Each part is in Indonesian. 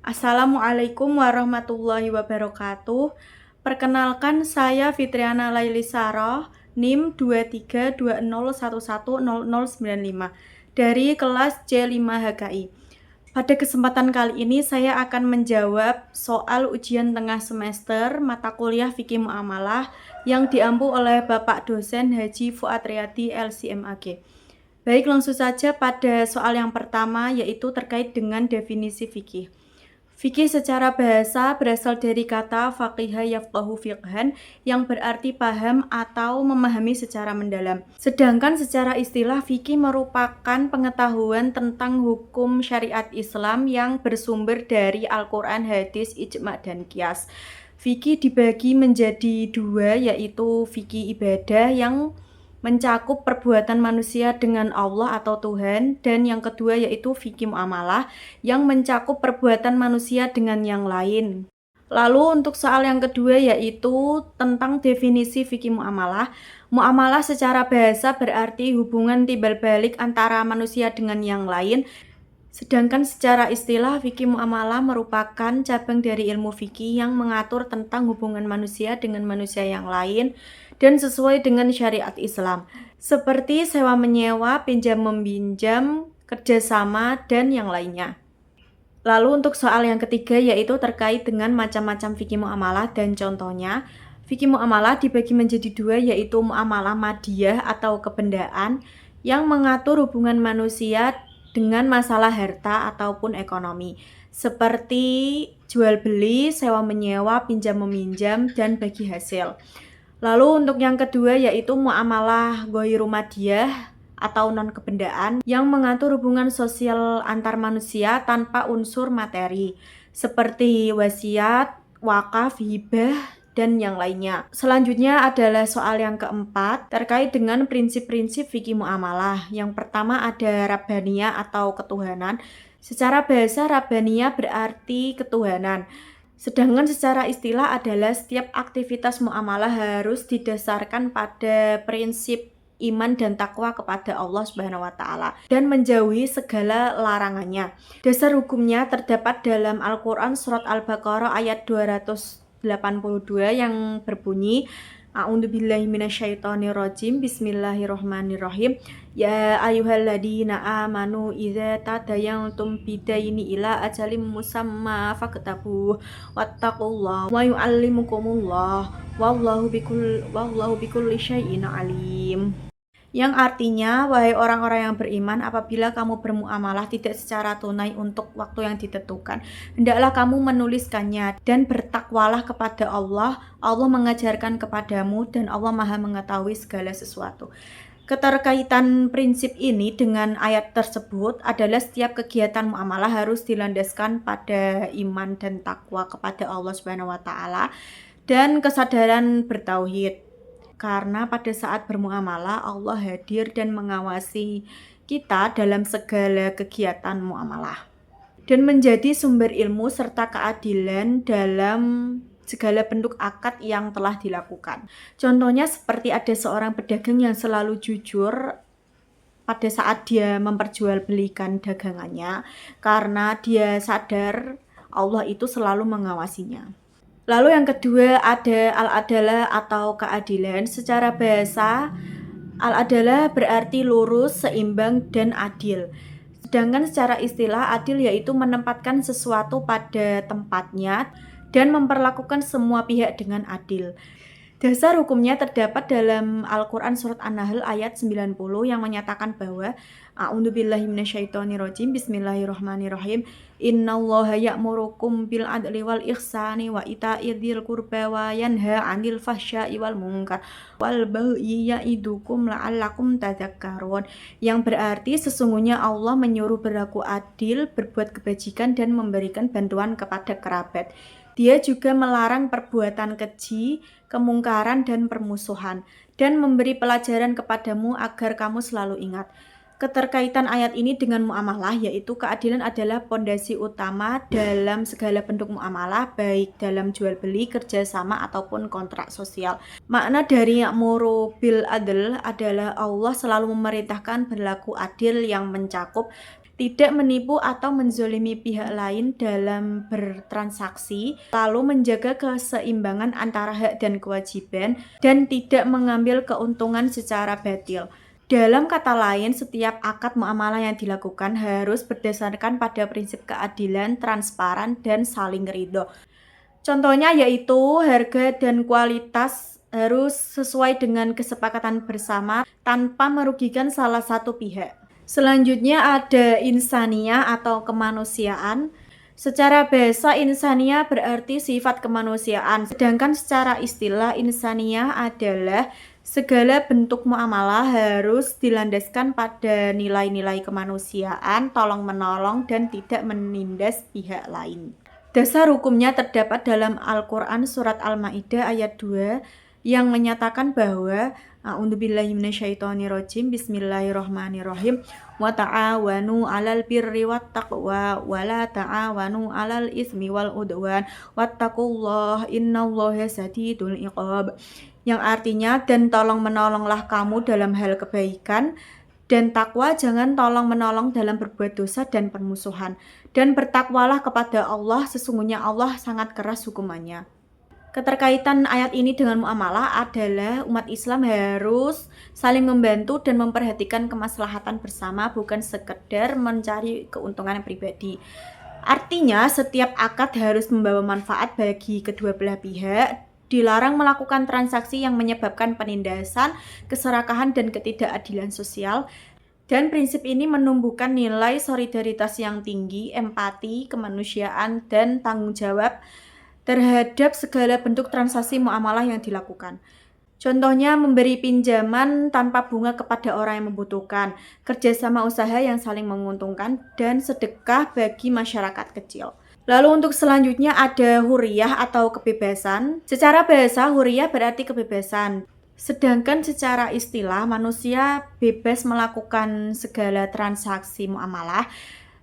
Assalamualaikum warahmatullahi wabarakatuh. Perkenalkan saya Fitriana Laili Saroh, NIM 2320110095 dari kelas C5 HKI. Pada kesempatan kali ini saya akan menjawab soal ujian tengah semester mata kuliah Fikih Muamalah yang diampu oleh Bapak dosen Haji Fuad Riyadi LCMAG. Baik, langsung saja pada soal yang pertama, yaitu terkait dengan definisi fikih. Fikih secara bahasa berasal dari kata faqiha yafqahu fiqhan yang berarti paham atau memahami secara mendalam. Sedangkan secara istilah fikih merupakan pengetahuan tentang hukum syariat Islam yang bersumber dari Al-Quran, hadis, ijma, dan qiyas. Fikih dibagi menjadi dua, yaitu fikih ibadah yang mencakup perbuatan manusia dengan Allah atau Tuhan, dan yang kedua yaitu fikih muamalah yang mencakup perbuatan manusia dengan yang lain. Lalu untuk soal yang kedua yaitu tentang definisi fikih muamalah. Muamalah secara bahasa berarti hubungan timbal balik antara manusia dengan yang lain. Sedangkan secara istilah fikih muamalah merupakan cabang dari ilmu fikih yang mengatur tentang hubungan manusia dengan manusia yang lain dan sesuai dengan syariat Islam, seperti sewa menyewa, pinjam meminjam, kerjasama, dan yang lainnya. Lalu untuk soal yang ketiga yaitu terkait dengan macam-macam fikih muamalah dan contohnya. Fikih muamalah dibagi menjadi dua, yaitu muamalah madiyah atau kebendaan yang mengatur hubungan manusia dengan masalah harta ataupun ekonomi, seperti jual beli, sewa menyewa, pinjam meminjam, dan bagi hasil. Lalu untuk yang kedua yaitu muamalah ghairu madiyah atau non-kebendaan yang mengatur hubungan sosial antar manusia tanpa unsur materi, seperti wasiat, wakaf, hibah, dan yang lainnya. Selanjutnya adalah soal yang keempat terkait dengan prinsip-prinsip fikih muamalah. Yang pertama ada rabbaniyah atau ketuhanan. Secara bahasa rabbaniyah berarti ketuhanan. Sedangkan secara istilah adalah setiap aktivitas muamalah harus didasarkan pada prinsip iman dan takwa kepada Allah Subhanahu wa taala dan menjauhi segala larangannya. Dasar hukumnya terdapat dalam Al-Qur'an surat Al-Baqarah ayat 282 yang berbunyi A'udzubillahi minasyaitonirrajim. Bismillahirrahmanirrahim. Ya ayyuhalladzina amanu idza tadayantum bidaini ila ajalim musamma faktabuh wattaqullaha wa yu'allimukumullah wallahu bikulli syai'in alim. Yang artinya, wahai orang-orang yang beriman, apabila kamu bermuamalah tidak secara tunai untuk waktu yang ditentukan, hendaklah kamu menuliskannya dan bertakwalah kepada Allah. Allah mengajarkan kepadamu dan Allah Maha mengetahui segala sesuatu. Keterkaitan prinsip ini dengan ayat tersebut adalah setiap kegiatan muamalah harus dilandaskan pada iman dan takwa kepada Allah Subhanahu wa taala dan kesadaran bertauhid. Karena pada saat bermuamalah Allah hadir dan mengawasi kita dalam segala kegiatan muamalah dan menjadi sumber ilmu serta keadilan dalam segala bentuk akad yang telah dilakukan. Contohnya seperti ada seorang pedagang yang selalu jujur pada saat dia memperjualbelikan dagangannya karena dia sadar Allah itu selalu mengawasinya. Lalu yang kedua ada al-adalah atau keadilan. Secara bahasa, al-adalah berarti lurus, seimbang, dan adil. Sedangkan secara istilah, adil yaitu menempatkan sesuatu pada tempatnya dan memperlakukan semua pihak dengan adil. Dasar hukumnya terdapat dalam Al-Quran surat An-Nahl ayat 90 yang menyatakan bahwa A'udzubillahi minasyaitonirrajim. Bismillahirrahmanirrahim. Innallaha ya'murukum bil adli wal ihsani wa ita'i dzil qurba wa yanha 'anil fahsya'i wal munkar wal baghi ya'idukum la'allakum tadzakkarun. Yang berarti sesungguhnya Allah menyuruh berlaku adil, berbuat kebajikan dan memberikan bantuan kepada kerabat. Dia juga melarang perbuatan keji, kemungkaran, dan permusuhan, dan memberi pelajaran kepadamu agar kamu selalu ingat. Keterkaitan ayat ini dengan muamalah, yaitu keadilan adalah pondasi utama dalam segala bentuk muamalah, baik dalam jual beli, kerjasama, ataupun kontrak sosial. Makna dari ya'muru bil adl adalah Allah selalu memerintahkan berlaku adil yang mencakup tidak menipu atau menzolimi pihak lain dalam bertransaksi, lalu menjaga keseimbangan antara hak dan kewajiban, dan tidak mengambil keuntungan secara batil. Dalam kata lain, setiap akad muamalah yang dilakukan harus berdasarkan pada prinsip keadilan, transparan, dan saling ridho. Contohnya yaitu harga dan kualitas harus sesuai dengan kesepakatan bersama tanpa merugikan salah satu pihak. Selanjutnya ada insaniah atau kemanusiaan. Secara bahasa insaniah berarti sifat kemanusiaan, sedangkan secara istilah insaniah adalah segala bentuk muamalah harus dilandaskan pada nilai-nilai kemanusiaan, tolong-menolong, dan tidak menindas pihak lain. Dasar hukumnya terdapat dalam Al-Quran Surat Al-Ma'idah ayat 2 yang menyatakan bahwa A'udzubillahi minasyaitonirrajim. Bismillahirrahmanirrahim. Wa ta'awanu 'alal birri wat taqwa wa la ta'awanu 'alal ismi wal udwan wattaqullaha innallaha sadidul iqab. Yang artinya, dan tolong menolonglah kamu dalam hal kebaikan dan takwa, jangan tolong menolong dalam berbuat dosa dan permusuhan, dan bertakwalah kepada Allah, sesungguhnya Allah sangat keras hukumannya. Keterkaitan ayat ini dengan muamalah adalah umat Islam harus saling membantu dan memperhatikan kemaslahatan bersama, bukan sekedar mencari keuntungan pribadi. Artinya, setiap akad harus membawa manfaat bagi kedua belah pihak. Dilarang melakukan transaksi yang menyebabkan penindasan, keserakahan, dan ketidakadilan sosial. Dan prinsip ini menumbuhkan nilai solidaritas yang tinggi, empati, kemanusiaan, dan tanggung jawab terhadap segala bentuk transaksi muamalah yang dilakukan. Contohnya memberi pinjaman tanpa bunga kepada orang yang membutuhkan, kerjasama usaha yang saling menguntungkan, dan sedekah bagi masyarakat kecil. Lalu untuk selanjutnya ada huriyah atau kebebasan. Secara bahasa huriyah berarti kebebasan. Sedangkan secara istilah manusia bebas melakukan segala transaksi muamalah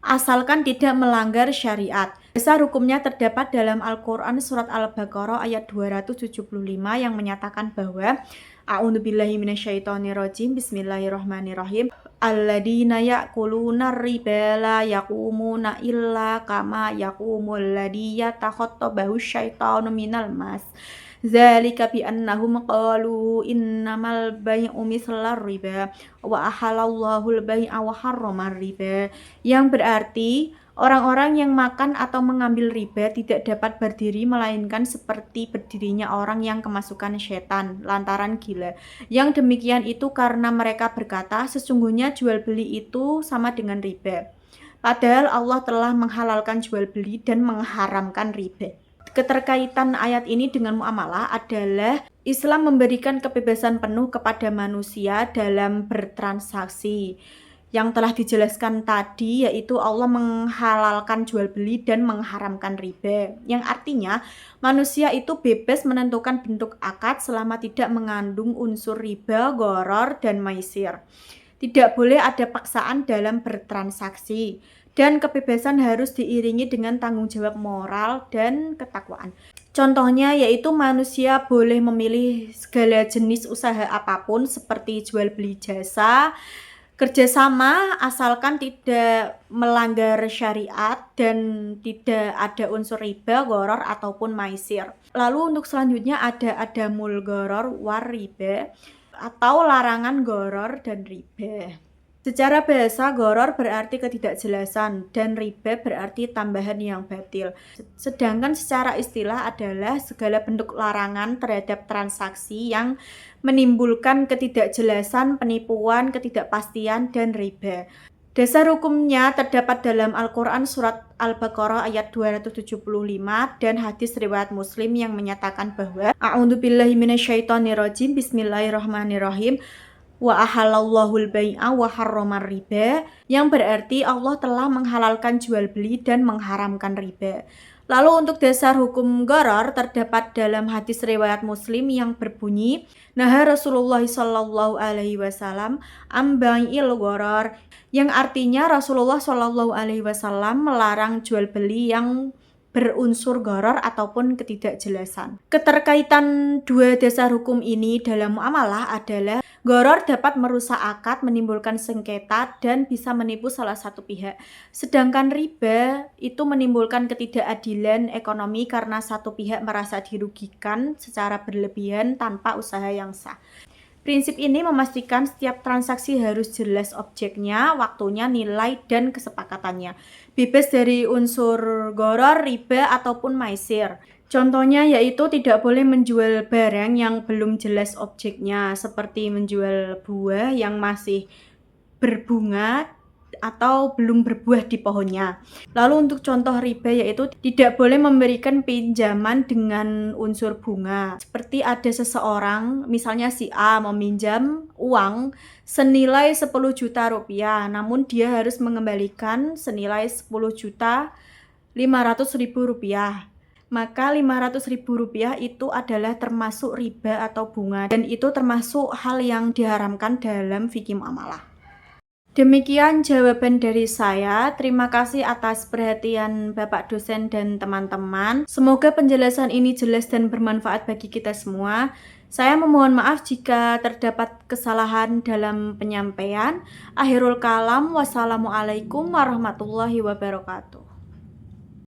asalkan tidak melanggar syariat. Dasar hukumnya terdapat dalam Al-Quran Surat Al-Baqarah ayat 275 yang menyatakan bahwa A'udzubillahi minasyaitonirrajim. Bismillahirrahmanirrahim. Alladzina ya'kuluna riba la yaqumuna illa kama yaqumul ladzi yatakhattabahu syaitanu minal mas. Zalika bi annahum qalu innamal bai'u mithlar riba wa ahallallahu al-bai'a wa harramar riba. Yang berarti orang-orang yang makan atau mengambil riba tidak dapat berdiri melainkan seperti berdirinya orang yang kemasukan setan lantaran gila. Yang demikian itu karena mereka berkata sesungguhnya jual beli itu sama dengan riba. Padahal Allah telah menghalalkan jual beli dan mengharamkan riba. Keterkaitan ayat ini dengan muamalah adalah Islam memberikan kebebasan penuh kepada manusia dalam bertransaksi. Yang telah dijelaskan tadi yaitu Allah menghalalkan jual beli dan mengharamkan riba. Yang artinya manusia itu bebas menentukan bentuk akad selama tidak mengandung unsur riba, gharar, dan maisir. Tidak boleh ada paksaan dalam bertransaksi. Dan kebebasan harus diiringi dengan tanggung jawab moral dan ketakwaan. Contohnya yaitu manusia boleh memilih segala jenis usaha apapun seperti jual beli jasa, kerjasama asalkan tidak melanggar syariat dan tidak ada unsur riba, gharar, ataupun maisir. Lalu untuk selanjutnya ada adamul gharar war riba atau larangan gharar dan riba. Secara bahasa, gharar berarti ketidakjelasan dan riba berarti tambahan yang batil. Sedangkan secara istilah adalah segala bentuk larangan terhadap transaksi yang menimbulkan ketidakjelasan, penipuan, ketidakpastian, dan riba. Dasar hukumnya terdapat dalam Al-Quran Surat Al-Baqarah ayat 275 dan hadis riwayat Muslim yang menyatakan bahwa A'udzubillahi minasyaitonirrajim. Bismillahirrahmanirrahim. Wa ahalallahu al-bai'a wa harramar riba, yang berarti Allah telah menghalalkan jual beli dan mengharamkan riba. Lalu untuk dasar hukum gharar terdapat dalam hadis riwayat Muslim yang berbunyi, nah Rasulullah sallallahu alaihi wasallam am bai'il gharar, yang artinya Rasulullah sallallahu alaihi wasallam melarang jual beli yang berunsur gharar ataupun ketidakjelasan. Keterkaitan dua dasar hukum ini dalam muamalah adalah gharar dapat merusak akad, menimbulkan sengketa, dan bisa menipu salah satu pihak. Sedangkan riba itu menimbulkan ketidakadilan ekonomi karena satu pihak merasa dirugikan secara berlebihan tanpa usaha yang sah. Prinsip ini memastikan setiap transaksi harus jelas objeknya, waktunya, nilai, dan kesepakatannya. Bebas dari unsur gharar, riba, ataupun maisir. Contohnya yaitu tidak boleh menjual barang yang belum jelas objeknya, seperti menjual buah yang masih berbunga atau belum berbuah di pohonnya. Lalu untuk contoh riba yaitu tidak boleh memberikan pinjaman dengan unsur bunga. Seperti ada seseorang, misalnya si A meminjam uang senilai 10 juta rupiah, namun dia harus mengembalikan senilai 10 juta 500 ribu rupiah. Maka 500 ribu rupiah itu adalah termasuk riba atau bunga, dan itu termasuk hal yang diharamkan dalam fikih muamalah. Demikian jawaban dari saya. Terima kasih atas perhatian Bapak dosen dan teman-teman. Semoga penjelasan ini jelas dan bermanfaat bagi kita semua. Saya memohon maaf jika terdapat kesalahan dalam penyampaian. Akhirul kalam, wassalamualaikum warahmatullahi wabarakatuh.